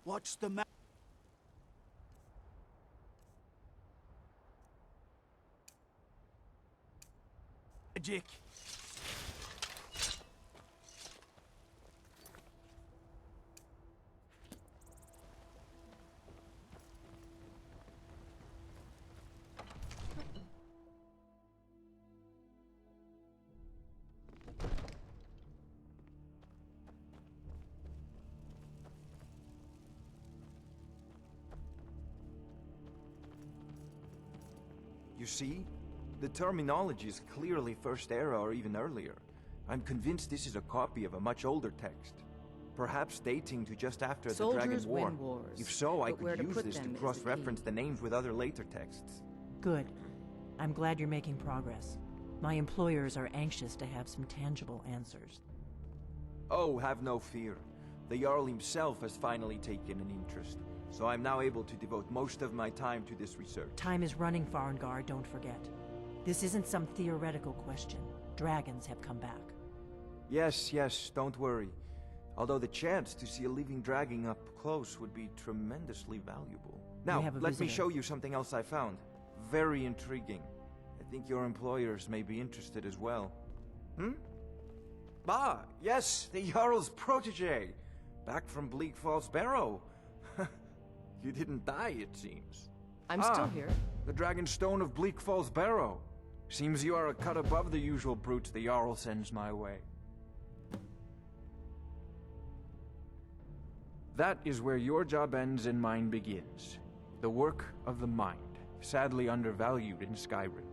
Watch the map. Magic. You see? The terminology is clearly First Era or even earlier. I'm convinced this is a copy of a much older text. Perhaps dating to just after the Dragon War. Win wars, If so, I but where could to use put this to them is the cross-reference key. the names with other later texts. Good. I'm glad you're making progress. My employers are anxious to have some tangible answers. Oh, have no fear. The Jarl himself has finally taken an interest, so I'm now able to devote most of my time to this research. Time is running, Farengar, don't forget. This isn't some theoretical question. Dragons have come back. Yes, don't worry. Although the chance to see a living dragon up close would be tremendously valuable. Now, let me show you something else I found. Very intriguing. I think your employers may be interested as well. Ah, yes, the Jarl's protege! Back from Bleak Falls Barrow. You didn't die, it seems. I'm still here. The Dragonstone of Bleak Falls Barrow. Seems you are a cut above the usual brutes the Jarl sends my way. That is where your job ends and mine begins. The work of the mind, sadly undervalued in Skyrim.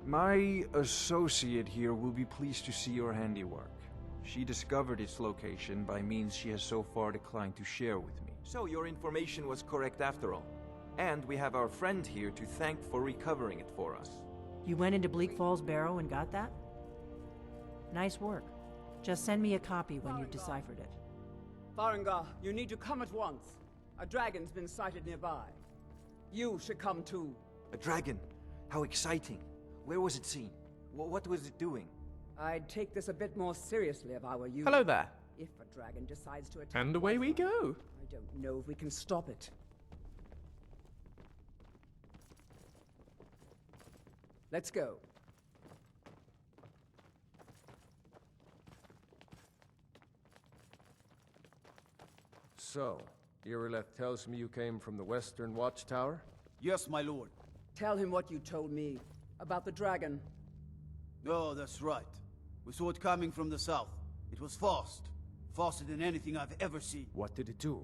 My associate here will be pleased to see your handiwork. She discovered its location by means she has so far declined to share with me. So your information was correct after all. And we have our friend here to thank for recovering it for us. You went into Bleak Falls Barrow and got that? Nice work. Just send me a copy when you've deciphered it. Farengar, you need to come at once. A dragon's been sighted nearby. You should come too. A dragon? How exciting. Where was it seen? What was it doing? I'd take this a bit more seriously if I were you. Hello there. If a dragon decides to attack... And away we go. I don't know if we can stop it. Let's go. So, Irileth tells me you came from the Western Watchtower? Yes, my lord. Tell him what you told me about the dragon. Oh, that's right. We saw it coming from the south. It was fast. Faster than anything I've ever seen. What did it do?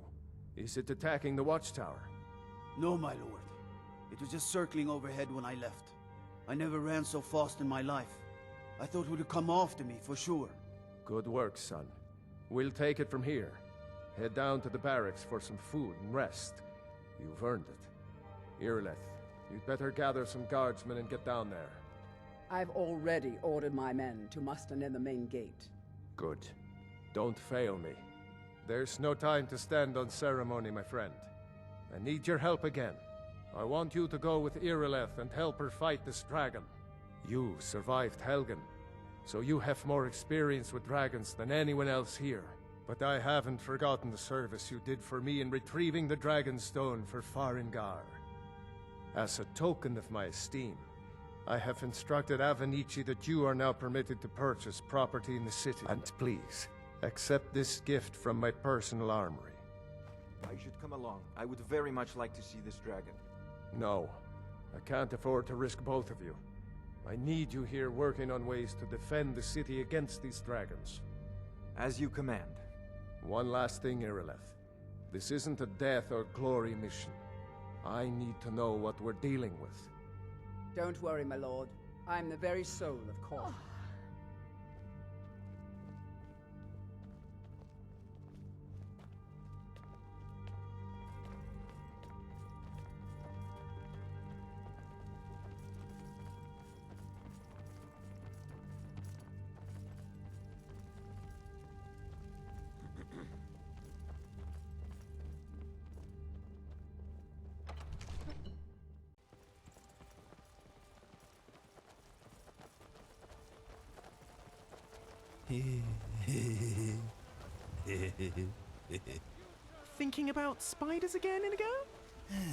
Is it attacking the Watchtower? No, my lord. It was just circling overhead when I left. I never ran so fast in my life. I thought it would come after me, for sure. Good work, son. We'll take it from here. Head down to the barracks for some food and rest. You've earned it. Irileth, you'd better gather some guardsmen and get down there. I've already ordered my men to muster near the main gate. Good. Don't fail me. There's no time to stand on ceremony, my friend. I need your help again. I want you to go with Irileth and help her fight this dragon. You survived Helgen, so you have more experience with dragons than anyone else here. But I haven't forgotten the service you did for me in retrieving the Dragonstone for Farengar. As a token of my esteem, I have instructed Avenici that you are now permitted to purchase property in the city. And please, accept this gift from my personal armory. I should come along. I would very much like to see this dragon. No, I can't afford to risk both of you. I need you here working on ways to defend the city against these dragons. As you command. One last thing, Irileth. This isn't a death or glory mission. I need to know what we're dealing with. Don't worry, my lord. I'm the very soul of caution. Thinking about spiders again, Inigo?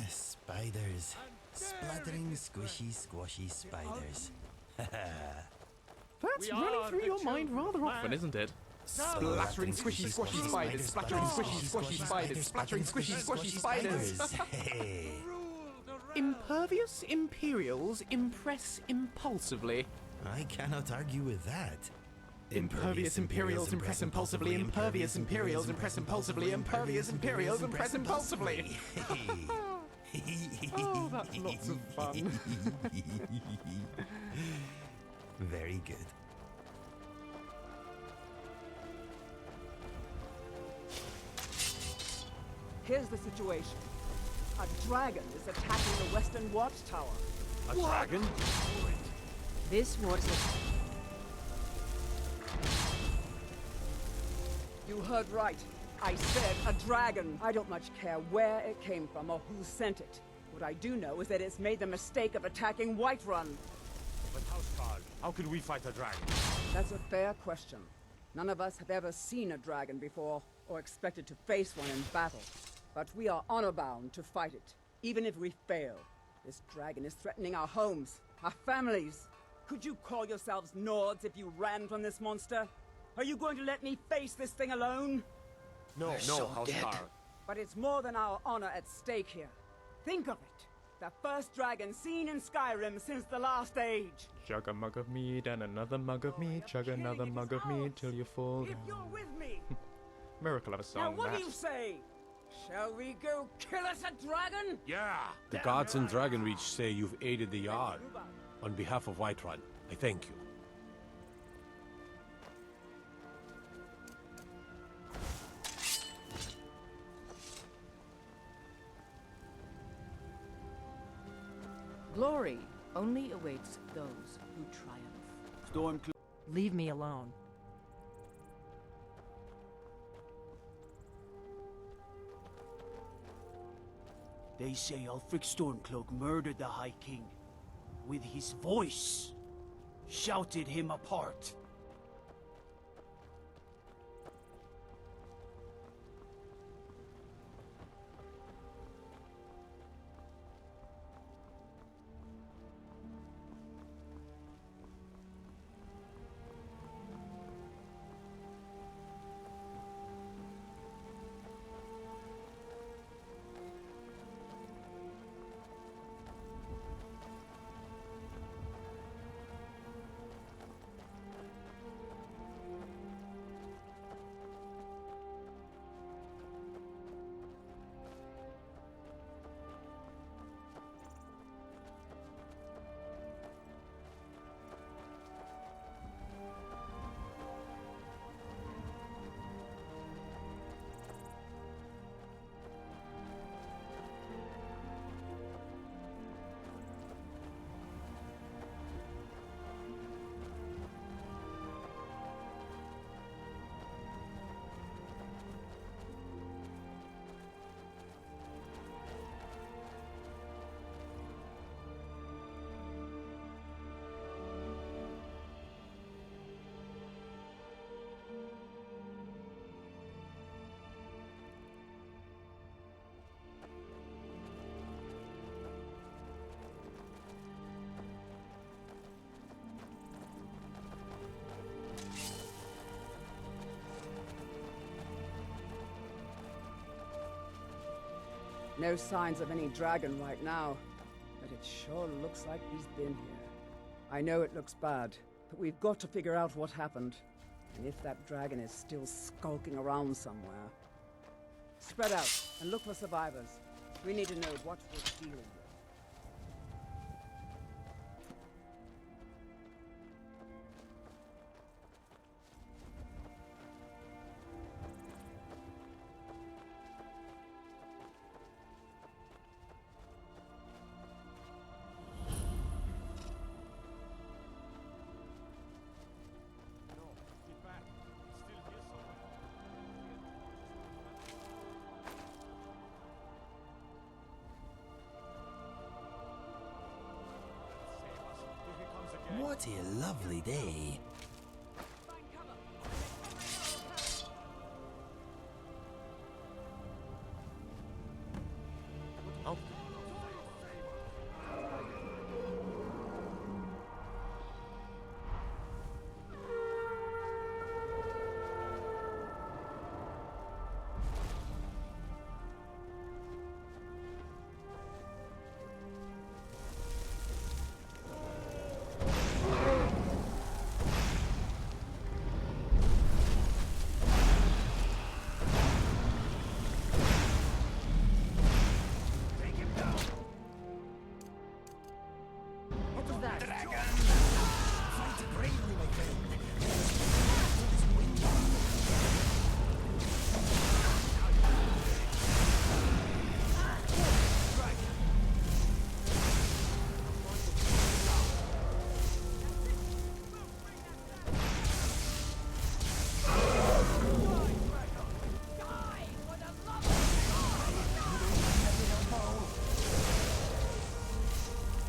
Spiders. Splattering, squishy, squashy spiders. That's running through your mind rather often, isn't it? Splattering, squishy, squashy spiders. Splattering, squishy, squashy spiders. Splattering, squishy, squashy spiders. Impervious Imperials impress impulsively. I cannot argue with that. Impervious Imperials impress impulsively. Impervious Imperials impress impulsively. Impervious Imperials impress impulsively. Oh, that's lots of fun. Very good. Here's the situation. A dragon is attacking the western watchtower. A dragon? This was You heard right. I said a dragon. I don't much care where it came from or who sent it. What I do know is that it's made the mistake of attacking Whiterun. But Houseguard, how can we fight a dragon? That's a fair question. None of us have ever seen a dragon before, or expected to face one in battle. But we are honor-bound to fight it, even if we fail. This dragon is threatening our homes, our families. Could you call yourselves Nords if you ran from this monster? Are you going to let me face this thing alone? No, Houseguard. But it's more than our honor at stake here. Think of it. The first dragon seen in Skyrim since the last age. Chug a mug of mead and another mug of mead. Chug another mug of mead till you fall If down. you're with me. Miracle of a Now song, what that. do you say? Shall we go kill us a dragon? Yeah! The gods in Dragonreach say you've aided the Jarl. On behalf of Whiterun, I thank you. Glory only awaits those who triumph. Storm. leave me alone. They say Ulfric Stormcloak murdered the High King. With his voice. Shouted him apart. No signs of any dragon right now, but it sure looks like he's been here. I know it looks bad, but we've got to figure out what happened, and if that dragon is still skulking around somewhere. Spread out and look for survivors. We need to know what we're dealing with. What a lovely day.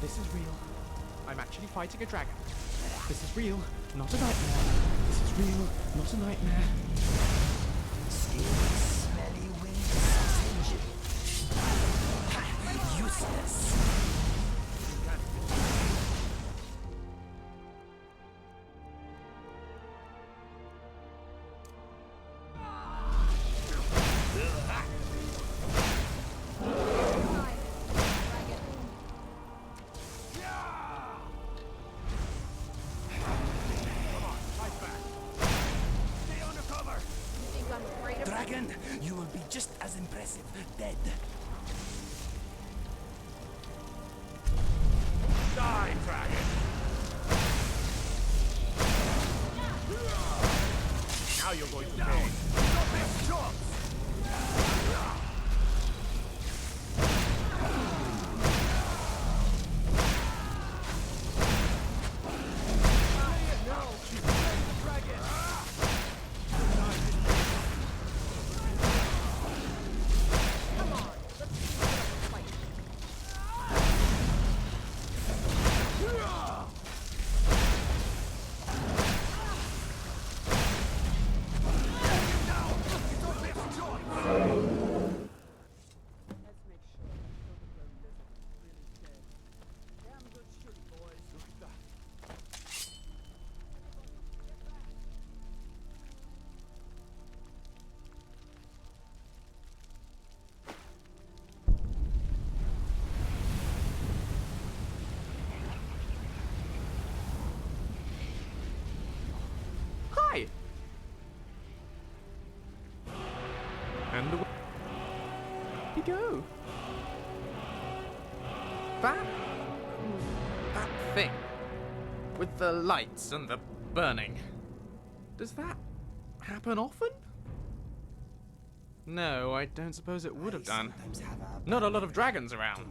This is real. I'm actually fighting a dragon. This is real, not a nightmare. This is real, not a nightmare. Smelly winged sausage. Useless. Dragon, you will be just as impressive dead. Die, dragon! Now you're going to pay. Hi! And away you go. That thing with the lights and the burning. Does that happen often? No, I don't suppose it would have done. Not a lot of dragons around.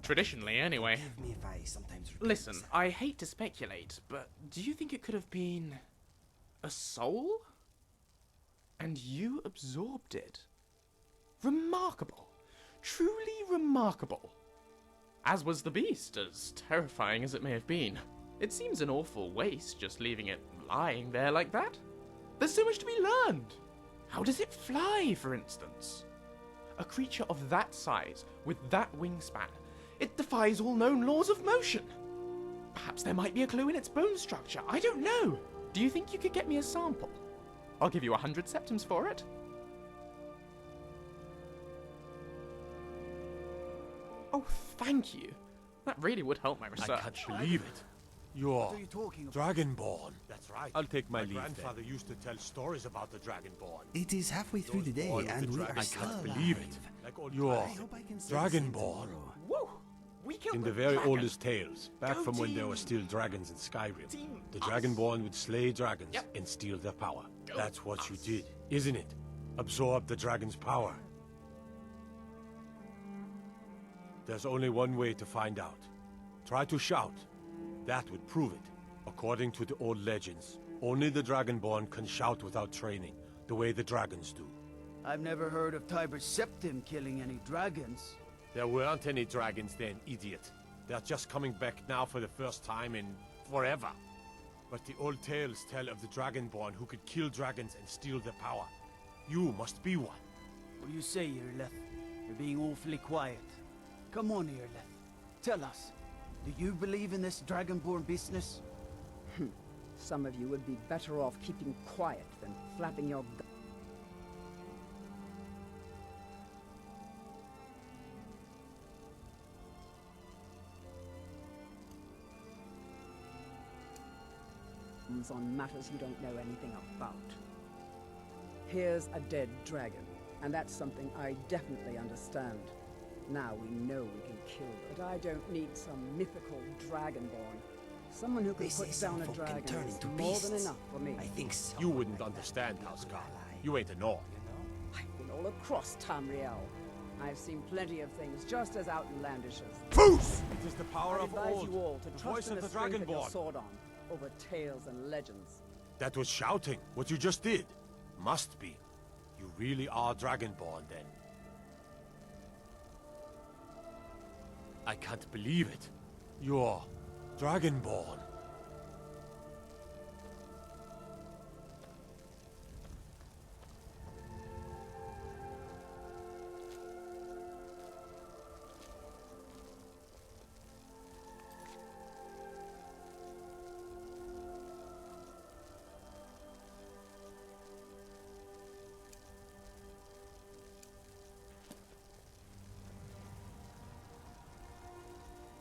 Traditionally, anyway. Listen, I hate to speculate, but do you think it could have been a soul? And you absorbed it? Remarkable. Truly remarkable. As was the beast, as terrifying as it may have been. It seems an awful waste just leaving it lying there like that. There's so much to be learned. How does it fly, for instance? A creature of that size, with that wingspan, it defies all known laws of motion. Perhaps there might be a clue in its bone structure. I don't know. Do you think you could get me a sample? I'll give you 100 septims for it. Oh, thank you. That really would help my research. I can't believe it. You're What are you talking about? Dragonborn. That's right. I'll take my leave grandfather used to tell stories about the Dragonborn. It is halfway through the day, born with and the we dragon. are I still can't alive. believe it. Like old You're I hope I can say the same Dragonborn. tomorrow. Whoa! We killed In the the very dragon. oldest tales, back Go from when there team. were still dragons in Skyrim, Team the us. Dragonborn would slay dragons Yep. and steal their power. Go That's what you us. did, isn't it? Absorb the dragon's power. There's only one way to find out. Try to shout. That would prove it. According to the old legends, only the Dragonborn can shout without training, the way the dragons do. I've never heard of Tiber Septim killing any dragons. There weren't any dragons then, idiot. They're just coming back now for the first time in forever. But the old tales tell of the Dragonborn who could kill dragons and steal their power. You must be one. What do you say, Irileth? You're being awfully quiet. Come on, Irileth. Tell us. Do you believe in this Dragonborn business? Some of you would be better off keeping quiet than flapping your gums on matters you don't know anything about. Here's a dead dragon, and that's something I definitely understand. Now we know we can kill, but I don't need some mythical dragonborn. Someone who They can say put some down a folk can dragon turn is into more than beasts. enough for me. I think You wouldn't understand, Houseguard. You ain't a Nord. I've been all across Tamriel. I've seen plenty of things just as outlandish as Foof! It is the power I of advise old. you all to The trust voice in of the the strength of your Dragonborn. sword arm over tales and legends. That was shouting. What you just did. Must be. You really are Dragonborn, then. I can't believe it. You're Dragonborn.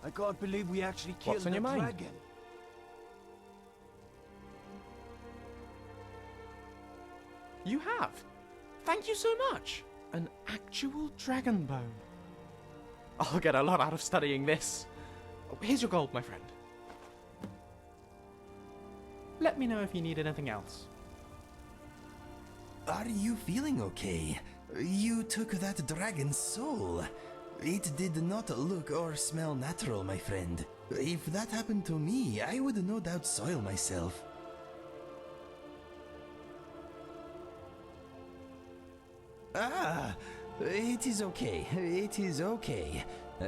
I can't believe we actually killed What's on the your mind? dragon. You have. Thank you so much. An actual dragon bone. I'll get a lot out of studying this. Oh, here's your gold, my friend. Let me know if you need anything else. Are you feeling okay? You took that dragon's soul. It did not look or smell natural, my friend. If that happened to me, I would no doubt soil myself. Ah, it is okay. It is okay.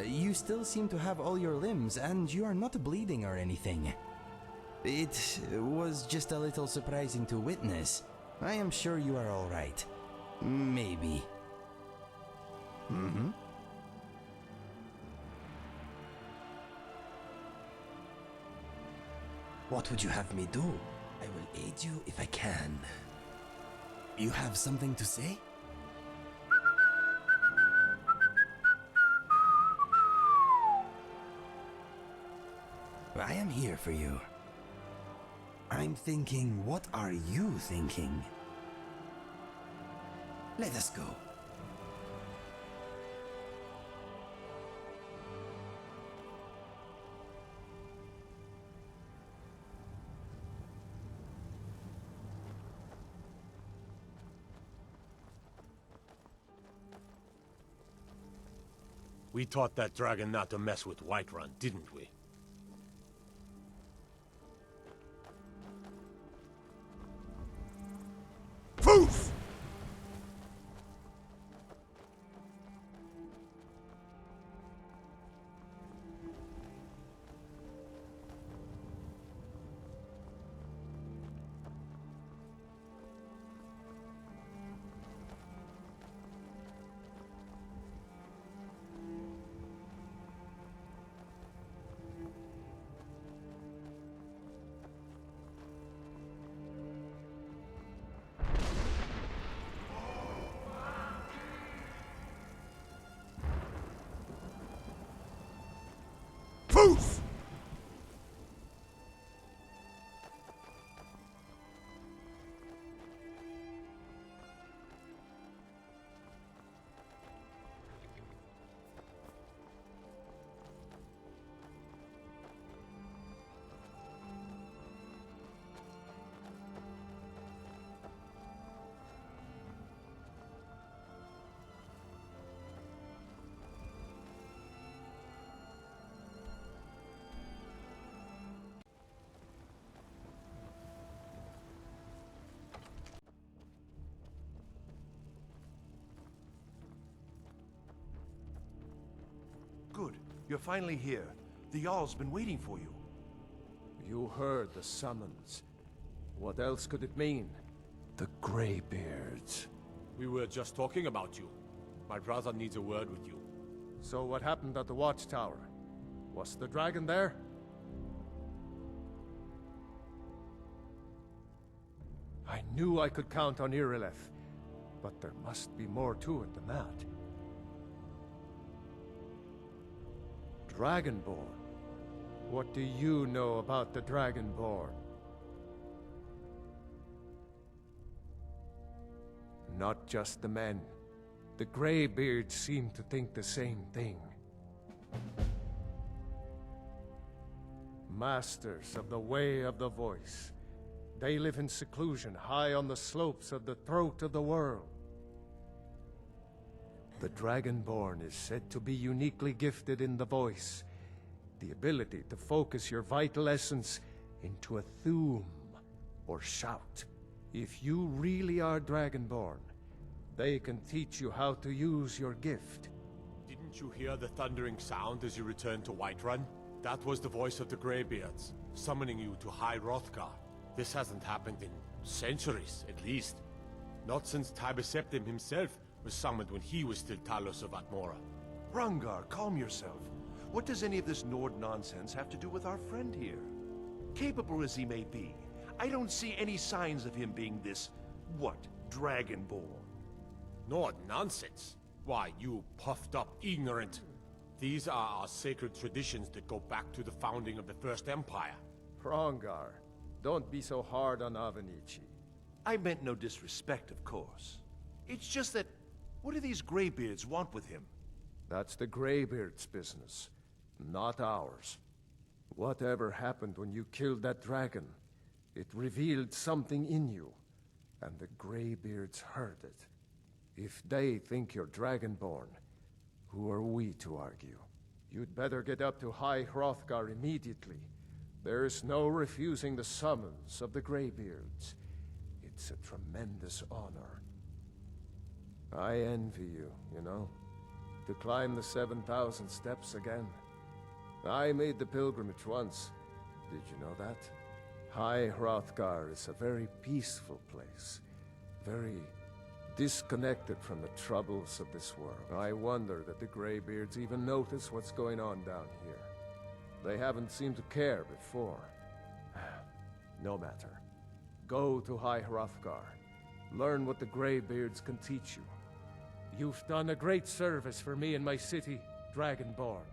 You still seem to have all your limbs, and you are not bleeding or anything. It was just a little surprising to witness. I am sure you are all right. Maybe. Mm-hmm. What would you have me do? I will aid you if I can. You have something to say? I am here for you. I'm thinking, what are you thinking? Let us go. We taught that dragon not to mess with Whiterun, didn't we? Poof! Poof! Good. You're finally here. The Jarl's been waiting for you. You heard the summons. What else could it mean? The Greybeards. We were just talking about you. My brother needs a word with you. So what happened at the watchtower? Was the dragon there? I knew I could count on Irileth, but there must be more to it than that. Dragonborn? What do you know about the Dragonborn? Not just the men. The Greybeards seem to think the same thing. masters of the way of the voice. They live in seclusion high on the slopes of the throat of the world. The Dragonborn is said to be uniquely gifted in the voice, the ability to focus your vital essence into a thum, or shout. If you really are Dragonborn, they can teach you how to use your gift. Didn't you hear the thundering sound as you returned to Whiterun? That was the voice of the Greybeards, summoning you to High Hrothgar. This hasn't happened in centuries, at least. Not since Tiber Septim himself was summoned when he was still Talos of Atmora. Farengar, calm yourself. What does any of this Nord nonsense have to do with our friend here? Capable as he may be, I don't see any signs of him being this, what, Dragonborn? Nord nonsense? Why, you puffed up ignorant. These are our sacred traditions that go back to the founding of the First Empire. Farengar, don't be so hard on Avenici. I meant no disrespect, of course. It's just that, what do these Greybeards want with him? That's the Greybeards' business, not ours. Whatever happened when you killed that dragon, it revealed something in you, and the Greybeards heard it. If they think you're Dragonborn, who are we to argue? You'd better get up to High Hrothgar immediately. There's no refusing the summons of the Greybeards. It's a tremendous honor. I envy you, you know, to climb the 7,000 steps again. I made the pilgrimage once. Did you know that? High Hrothgar is a very peaceful place. Very disconnected from the troubles of this world. I wonder that the Greybeards even notice what's going on down here. They haven't seemed to care before. No matter. Go to High Hrothgar. Learn what the Greybeards can teach you. You've done a great service for me and my city, Dragonborn.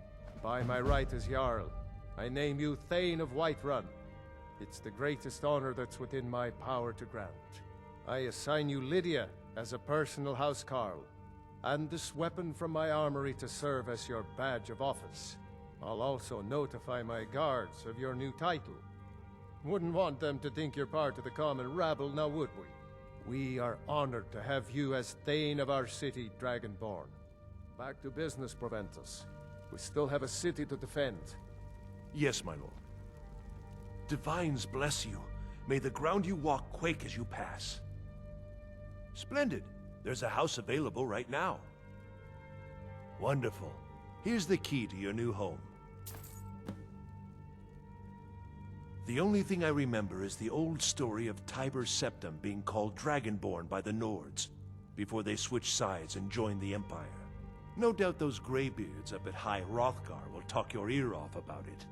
By my right as Jarl, I name you Thane of Whiterun. It's the greatest honor that's within my power to grant. I assign you Lydia as a personal housecarl, and this weapon from my armory to serve as your badge of office. I'll also notify my guards of your new title. Wouldn't want them to think you're part of the common rabble, now would we? We are honored to have you as Thane of our city, Dragonborn. Back to business, Proventus. We still have a city to defend. Yes, my lord. Divines bless you. May the ground you walk quake as you pass. Splendid. There's a house available right now. Wonderful. Here's the key to your new home. The only thing I remember is the old story of Tiber Septim being called Dragonborn by the Nords, before they switched sides and joined the Empire. No doubt those Greybeards up at High Hrothgar will talk your ear off about it.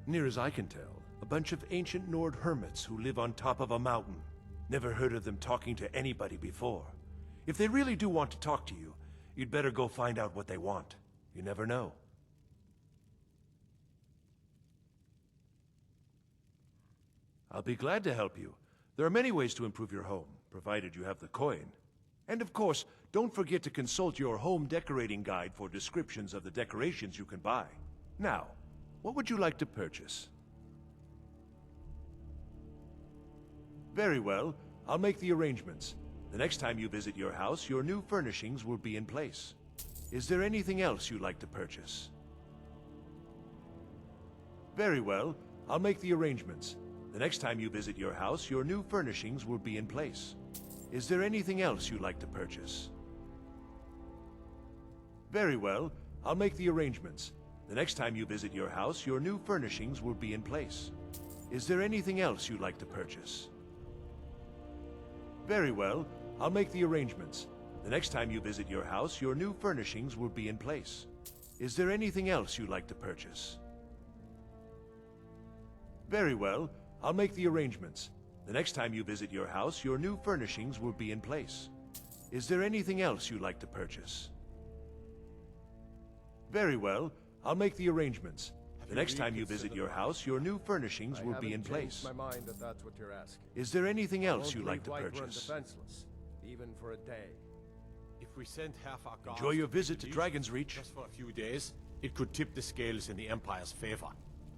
Near as I can tell, a bunch of ancient Nord hermits who live on top of a mountain. Never heard of them talking to anybody before. If they really do want to talk to you, you'd better go find out what they want. You never know. I'll be glad to help you. There are many ways to improve your home, provided you have the coin. And of course, don't forget to consult your home decorating guide for descriptions of the decorations you can buy. Now, what would you like to purchase? Very well, I'll make the arrangements. The next time you visit your house, your new furnishings will be in place. Is there anything else you'd like to purchase? Very well, I'll make the arrangements. The next time you visit your house, your new furnishings will be in place. Is there anything else you'd like to purchase? Very well, I'll make the arrangements. The next time you visit your house, your new furnishings will be in place. Is there anything else you'd like to purchase? Very well, I'll make the arrangements. The next time you visit your house, your new furnishings will be in place. Is there anything else you'd like to purchase? Very well, I'll make the arrangements. The next time you visit your house, your new furnishings will be in place. Is there anything else you'd like to purchase? Very well, I'll make the arrangements. The next time you visit your house, your new furnishings will be in place. My mind that that's what you're asking. Is there anything else you'd like to Whiterun purchase? defenseless, even for a day. If we send half our guards Enjoy your visit to Legion, Dragonsreach. just for a few days, It could tip the scales in the Empire's favor.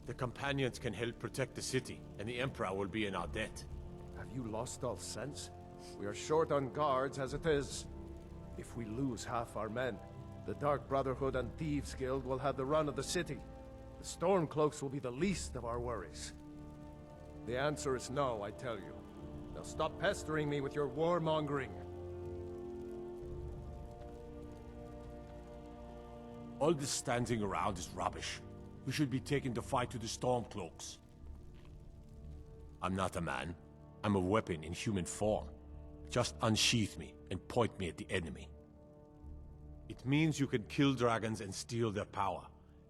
The companions can help protect the city, and the Emperor will be in our debt. Have you lost all sense? We are short on guards as it is. If we lose half our men, the Dark Brotherhood and Thieves Guild will have the run of the city. The Stormcloaks will be the least of our worries. The answer is no, I tell you. Now stop pestering me with your warmongering. All this standing around is rubbish. We should be taken to fight with the Stormcloaks. I'm not a man. I'm a weapon in human form. Just unsheath me and point me at the enemy. It means you can kill dragons and steal their power.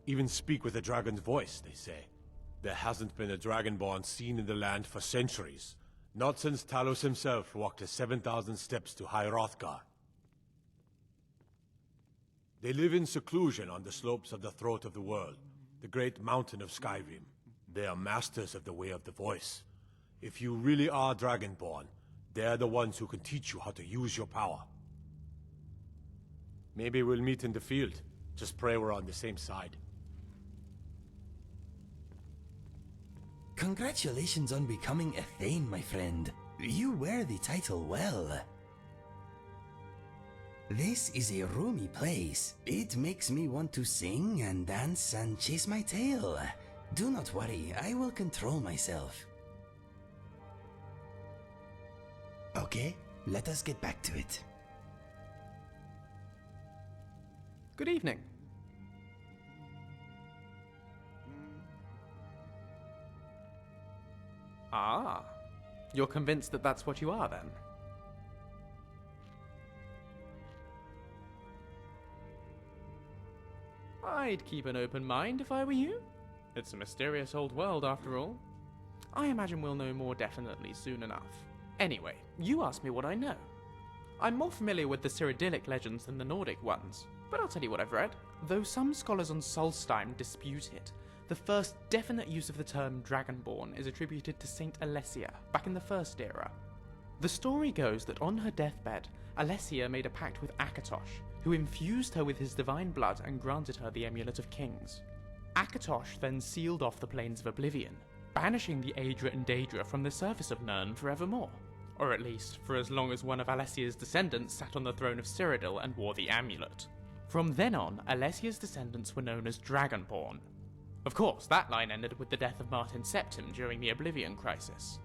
Even speak with a dragon's voice, they say. There hasn't been a dragonborn seen in the land for centuries. Not since Talos himself walked the 7,000 steps to High Hrothgar. They live in seclusion on the slopes of the Throat of the World, the great mountain of Skyrim. They are masters of the Way of the Voice. If you really are dragonborn, they're the ones who can teach you how to use your power. Maybe we'll meet in the field. Just pray we're on the same side. Congratulations on becoming a Thane, my friend. You wear the title well. This is a roomy place. It makes me want to sing and dance and chase my tail. Do not worry, I will control myself. Okay, let us get back to it. Good evening. Ah, you're convinced that that's what you are, then? I'd keep an open mind if I were you. It's a mysterious old world, after all. I imagine we'll know more definitely soon enough. Anyway, you asked me what I know. I'm more familiar with the Cyrodiilic legends than the Nordic ones, but I'll tell you what I've read. Though some scholars on Solstheim dispute it, the first definite use of the term Dragonborn is attributed to Saint Alessia, back in the First Era. The story goes that on her deathbed, Alessia made a pact with Akatosh, who infused her with his divine blood and granted her the Amulet of Kings. Akatosh then sealed off the Plains of Oblivion, banishing the Aedra and Daedra from the surface of Nirn forevermore. Or at least, for as long as one of Alessia's descendants sat on the throne of Cyrodiil and wore the amulet. From then on, Alessia's descendants were known as Dragonborn. Of course, that line ended with the death of Martin Septim during the Oblivion Crisis.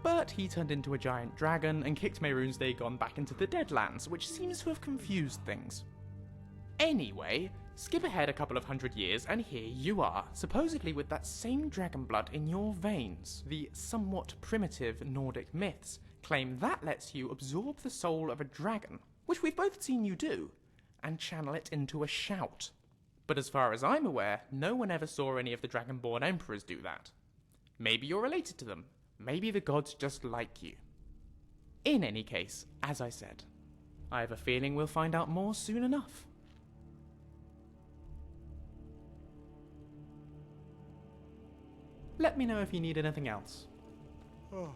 But he turned into a giant dragon and kicked Mehrunes Dagon back into the Deadlands, which seems to have confused things. Anyway, skip ahead a couple of hundred years and here you are, supposedly with that same dragon blood in your veins. The somewhat primitive Nordic myths claim that lets you absorb the soul of a dragon, which we've both seen you do, and channel it into a shout. But as far as I'm aware, no one ever saw any of the Dragonborn Emperors do that. Maybe you're related to them. Maybe the gods just like you. In any case, as I said, I have a feeling we'll find out more soon enough. Let me know if you need anything else. Oh.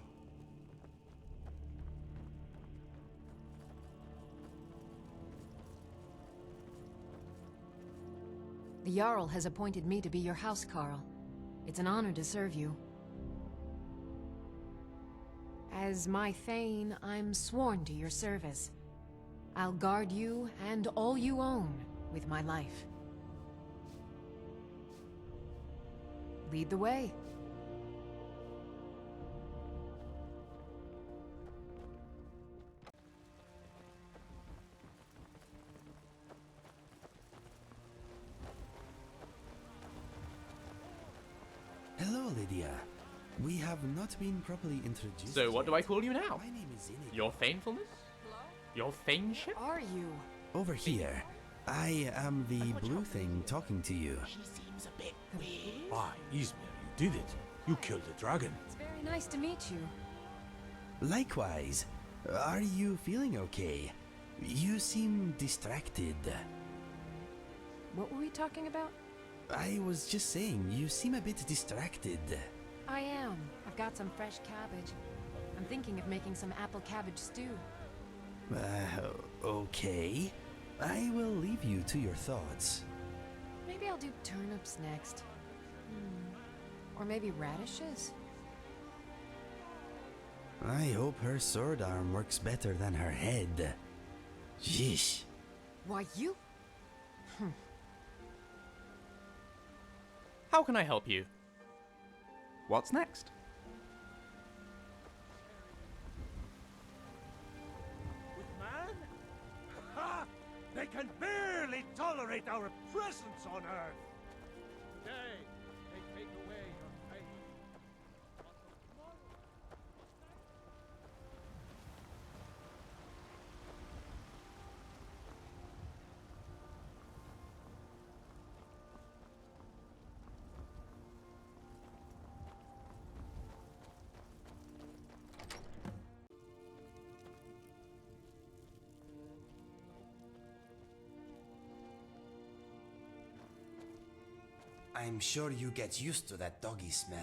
The Jarl has appointed me to be your housecarl. It's an honor to serve you. As my Thane, I'm sworn to your service. I'll guard you and all you own with my life. Lead the way. Hello, Lydia. We have not been properly introduced. So what do I call you now? My name is Inigo. Your Thanefulness? Your Thaneship? Who are you? Over here. I am the blue thing talking to you. She seems a bit weird. Why, Ismail, you did it. You killed the dragon. It's very nice to meet you. Likewise. Are you feeling okay? You seem distracted. What were we talking about? I was just saying, you seem a bit distracted. I am. I've got some fresh cabbage. I'm thinking of making some apple cabbage stew. Okay. I will leave you to your thoughts. Maybe I'll do turnips next. Or maybe radishes? I hope her sword arm works better than her head. Yeesh. Why, you... How can I help you? What's next? With man? Ha! They can barely tolerate our presence on Earth! Today, they take away your faith. I'm sure you get used to that doggy smell.